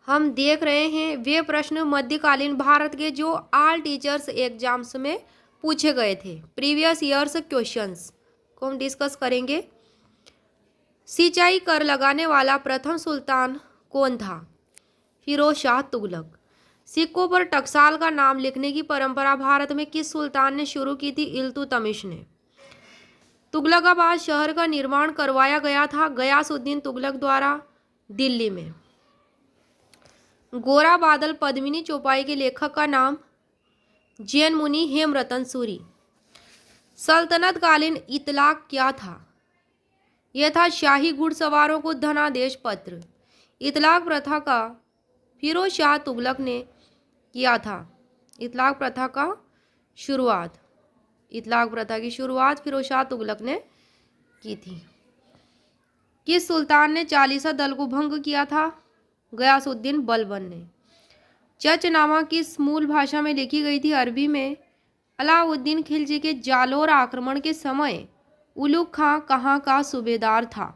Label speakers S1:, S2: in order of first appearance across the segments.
S1: हम देख रहे हैं वे प्रश्न मध्यकालीन भारत के जो ऑल टीचर्स एग्जाम्स में पूछे गए थे। प्रीवियस ईयर्स क्वेश्चंस को हम डिस्कस करेंगे। सिंचाई कर लगाने वाला प्रथम सुल्तान कौन था? फिरोज शाह तुगलक। सिक्कों पर टकसाल का नाम लिखने की परंपरा भारत में किस सुल्तान ने शुरू की थी? इल्तुतमिश ने। तुगलकाबाद शहर का निर्माण करवाया गया था गयासुद्दीन तुगलक द्वारा दिल्ली में। गोरा बादल पद्मिनी चौपाई के लेखक का नाम? जैन मुनि हेमरतन सूरी। सल्तनत कालीन इतलाक क्या था? यह था शाही घुड़सवारों को धनादेश पत्र। इतलाक प्रथा का फिरोज शाह तुगलक ने किया था। इतलाक प्रथा का शुरुआत इतलाक प्रथा की शुरुआत फिरोज शाह तुगलक ने की थी। किस सुल्तान ने चालीसा दल को भंग किया था? गयासुद्दीन बलबन ने। चचनामा किस मूल भाषा में लिखी गई थी? अरबी में। अलाउद्दीन खिलजी के जालोर आक्रमण के समय उलुग खां कहाँ का सूबेदार था?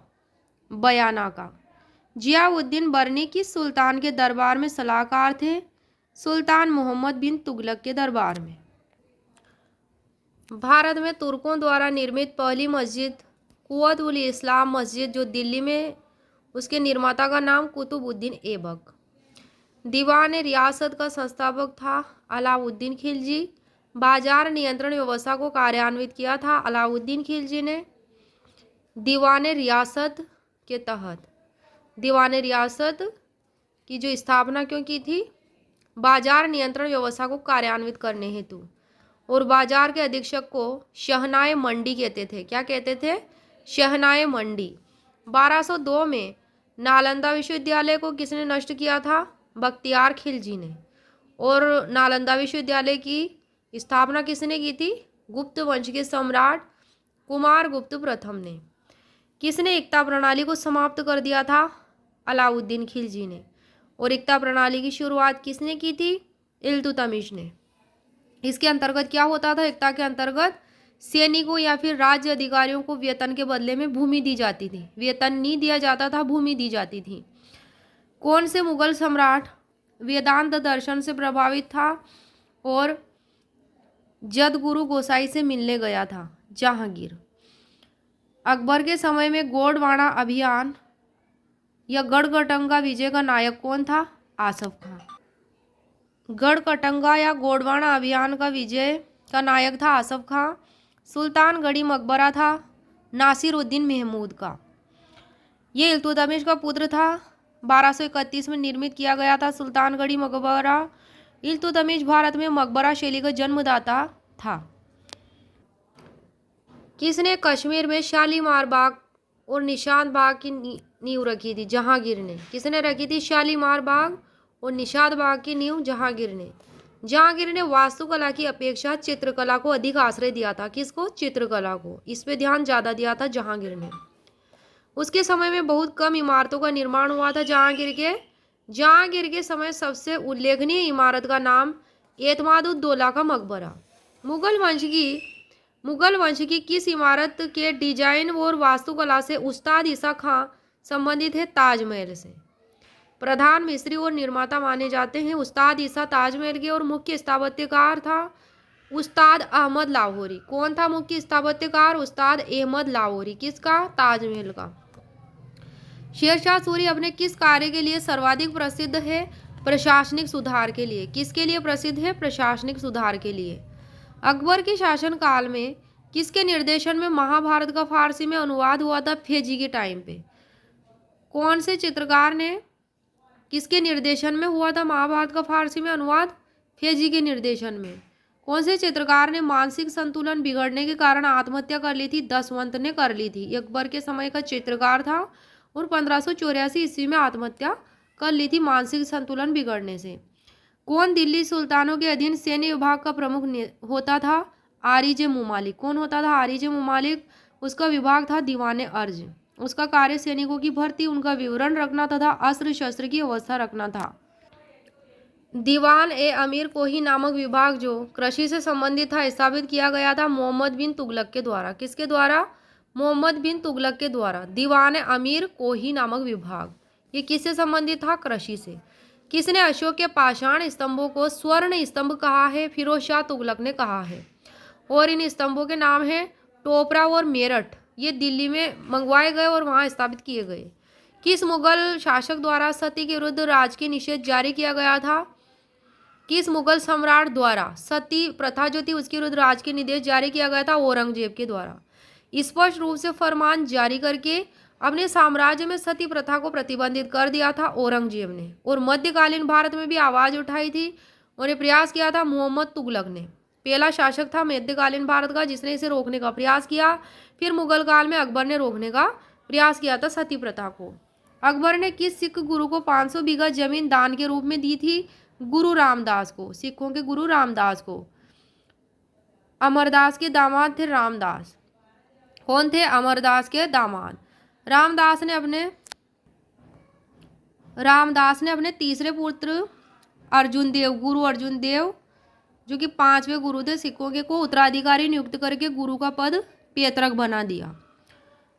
S1: बयाना का। जियाउद्दीन बरनी किस सुल्तान के दरबार में सलाहकार थे? सुल्तान मोहम्मद बिन तुगलक के दरबार में। भारत में तुर्कों द्वारा निर्मित पहली मस्जिद कुव्वत उल इस्लाम मस्जिद जो दिल्ली में, उसके निर्माता का नाम कुतुबुद्दीन ऐबक। दीवान रियासत का संस्थापक था अलाउद्दीन खिलजी। बाजार नियंत्रण व्यवस्था को कार्यान्वित किया था अलाउद्दीन खिलजी ने। दीवान रियासत के तहत दीवान रियासत की जो स्थापना क्यों की थी? बाजार नियंत्रण व्यवस्था को कार्यान्वित करने हेतु। और बाजार के अधीक्षक को शहनाए मंडी कहते थे। क्या कहते थे? शहनाए मंडी। 1202 में नालंदा विश्वविद्यालय को किसने नष्ट किया था? बख्तियार खिलजी ने। और नालंदा विश्वविद्यालय की स्थापना किसने की थी? गुप्त वंश के सम्राट कुमारगुप्त प्रथम ने। किसने इक्ता प्रणाली को समाप्त कर दिया था? अलाउद्दीन खिलजी ने। और इक्ता प्रणाली की शुरुआत किसने की थी? इल्तुतमिश ने। इसके अंतर्गत क्या होता था? इक्ता के अंतर्गत सैनिकों या फिर राज्य अधिकारियों को वेतन के बदले में भूमि दी जाती थी। वेतन नहीं दिया जाता था, भूमि दी जाती थी। कौन से मुगल सम्राट वेदांत दर्शन से प्रभावित था और जदगुरु गोसाई से मिलने गया था? जहांगीर। अकबर के समय में गोंडवाना अभियान या गढ़कटंगा विजय का नायक कौन था? आसफ खां। गढ़कटंगा या गोंडवाना अभियान का विजय का नायक था आसफ खां। सुल्तानगढ़ी मकबरा था नासिरुद्दीन महमूद का। ये इल्तुतमिश का पुत्र था। 1231 में निर्मित किया गया था सुल्तानगढ़ी मकबरा। इल्तुतमिश भारत में मकबरा शैली का जन्मदाता था। किसने कश्मीर में शालीमार बाग और निशाद बाग की नींव रखी थी? जहांगीर ने। किसने रखी थी? शालीमार बाग और निशाद बाग की नींव जहांगीर ने। जहांगीर ने वास्तुकला की अपेक्षा चित्रकला को अधिक आश्रय दिया था। किसको? चित्रकला को। इस पे ध्यान ज्यादा दिया था जहांगीर ने। उसके समय में बहुत कम इमारतों का निर्माण हुआ था जहांगीर के समय सबसे उल्लेखनीय इमारत का नाम एतमादुद्दौला का मकबरा। मुगल वंश की किस इमारत के डिजाइन और वास्तुकला से उस्ताद ईसा खां संबंधित है? ताजमहल से। प्रधान मिस्त्री और निर्माता माने जाते हैं उस्ताद ईसा ताजमहल के। और मुख्य स्थापत्यकार था उस्ताद अहमद लाहौरी। कौन था मुख्य स्थापत्यकार? उस्ताद अहमद लाहौरी। किसका? ताजमहल का। शेरशाह सूरी अपने किस कार्य के लिए सर्वाधिक प्रसिद्ध है? प्रशासनिक सुधार के लिए। किसके लिए प्रसिद्ध है? प्रशासनिक सुधार के लिए। अकबर के शासनकाल में किसके निर्देशन में महाभारत का फारसी में अनुवाद हुआ था? फेजी के टाइम पे। कौन से चित्रकार ने, किसके निर्देशन में हुआ था महाभारत का फारसी में अनुवाद? फेजी के निर्देशन में। कौन से चित्रकार ने मानसिक संतुलन बिगड़ने के कारण आत्महत्या कर ली थी? दसवंत ने कर ली थी। अकबर के समय का चित्रकार था और 1584 ईस्वी में आत्महत्या कर ली थी मानसिक संतुलन बिगड़ने से। कौन दिल्ली सुल्तानों के अधीन सैन्य विभाग का प्रमुख होता था? आरिजे मुमालिक। कौन होता था? आरिजे मुमालिक। उसका विभाग था दीवाने अर्ज। उसका कार्य सैनिकों की भर्ती, उनका विवरण रखना तथा अस्त्र शस्त्र की अवस्था रखना था। दीवान ए अमीर कोही नामक विभाग जो कृषि से संबंधित था स्थापित किया गया था मोहम्मद बिन तुगलक के द्वारा। किसके द्वारा? मोहम्मद बिन तुगलक के द्वारा। दीवान ए अमीर कोही नामक विभाग ये किससे संबंधित था? कृषि से। किसने अशोक के पाषाण स्तंभों को स्वर्ण स्तंभ कहा है? फिरोज शाह तुगलक ने कहा है। और इन स्तंभों के नाम हैं टोपरा और मेरठ। ये दिल्ली में मंगवाए गए और वहां स्थापित किए गए। किस मुगल शासक द्वारा सती के विरुद्ध राजकीय निषेध जारी किया गया था? किस मुगल सम्राट द्वारा सती प्रथा जो थी उसके विरुद्ध राजकीय निर्देश जारी किया गया था? औरंगजेब के द्वारा। स्पष्ट रूप से फरमान जारी करके अपने साम्राज्य में सती प्रथा को प्रतिबंधित कर दिया था औरंगजेब ने। और मध्यकालीन भारत में भी आवाज उठाई थी और ये प्रयास किया था मोहम्मद तुगलक ने। पहला शासक था मध्यकालीन भारत का जिसने इसे रोकने का प्रयास किया। फिर मुगल काल में अकबर ने रोकने का प्रयास किया था सती प्रथा को। अकबर ने किस सिख गुरु को 500 बीघा जमीन दान के रूप में दी थी? गुरु रामदास को, सिखों के गुरु रामदास को। अमरदास के दामाद थे रामदास। कौन थे? अमरदास के दामाद। रामदास ने अपने तीसरे पुत्र अर्जुन देव, गुरु अर्जुन देव जो कि 5वें गुरु थे सिखों के, को उत्तराधिकारी नियुक्त करके गुरु का पद पैतृक बना दिया।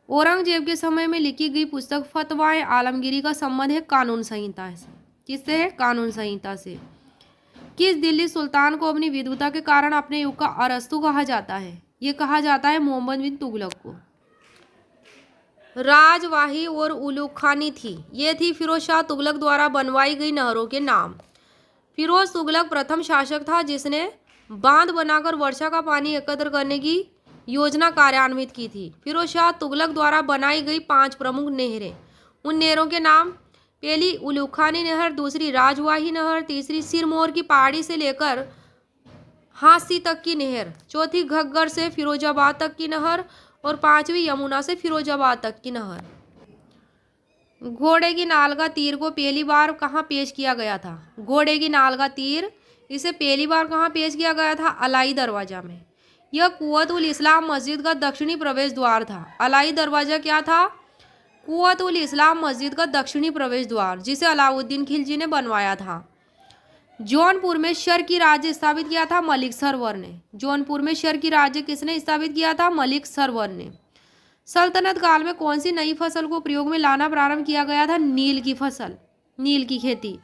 S1: औरंगजेब के समय में लिखी गई पुस्तक फतवाए आलमगीरी का संबंध है कानून संहिता से। किससे है? कानून संहिता से। किस दिल्ली सुल्तान को अपनी विद्वता के कारण अपने युग का अरस्तु कहा जाता है? ये कहा जाता है मोहम्मद बिन तुगलक को। राजवाही और उलूग खानी थी, ये थी फिरोज शाह तुगलक द्वारा बनवाई गई नहरों के नाम। फिरोज तुगलक प्रथम शासक था जिसने बांध बनाकर वर्षा का पानी एकत्र करने की योजना कार्यान्वित की थी। फिरोज शाह तुगलक द्वारा बनाई गई 5 प्रमुख नहरें। उन नहरों के नाम: पहली उलूखानी नहर, दूसरी राजवाही नहर, तीसरी सिरमौर की पहाड़ी से लेकर हांसी तक की नहर, चौथी घग्गर से फिरोजाबाद तक की नहर और 5वीं यमुना से फिरोजाबाद तक की नहर। घोड़े की नाल का तीर को पहली बार कहाँ पेश किया गया था? घोड़े की नाल का तीर इसे पहली बार कहाँ पेश किया गया था? अलाई दरवाजा में। यह कुव्वत उल इस्लाम मस्जिद का दक्षिणी प्रवेश द्वार था। अलाई दरवाजा क्या था? कुव्वत उल इस्लाम मस्जिद का दक्षिणी प्रवेश द्वार जिसे अलाउद्दीन खिलजी ने बनवाया था। जौनपुर में शर की राज्य स्थापित किया था मलिक सरवर ने। जौनपुर में शर की राज्य किसने स्थापित किया था? मलिक सरवर ने। सल्तनत काल में कौन सी नई फसल को प्रयोग में लाना प्रारंभ किया गया था? नील की फसल, नील की खेती।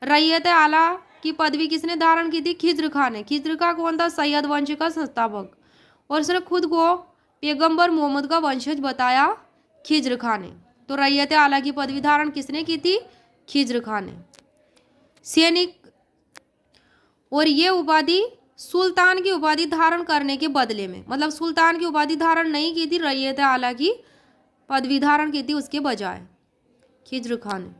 S1: रैयत आला की पदवी किसने धारण की थी? खिज्र खां ने। खिज्र खां कौन था? सैयद वंश का संस्थापक। और उसने खुद को पैगंबर मोहम्मद का वंशज बताया खिज्र खां ने। तो रैयत आला की पदवी धारण किसने की थी? खिज्र खां ने। सैनिक और ये उपाधि सुल्तान की उपाधि धारण करने के बदले में, मतलब सुल्तान की उपाधि धारण नहीं की थी, रैयत आला की पदवी धारण की थी उसके बजाय खिज्र खां ने।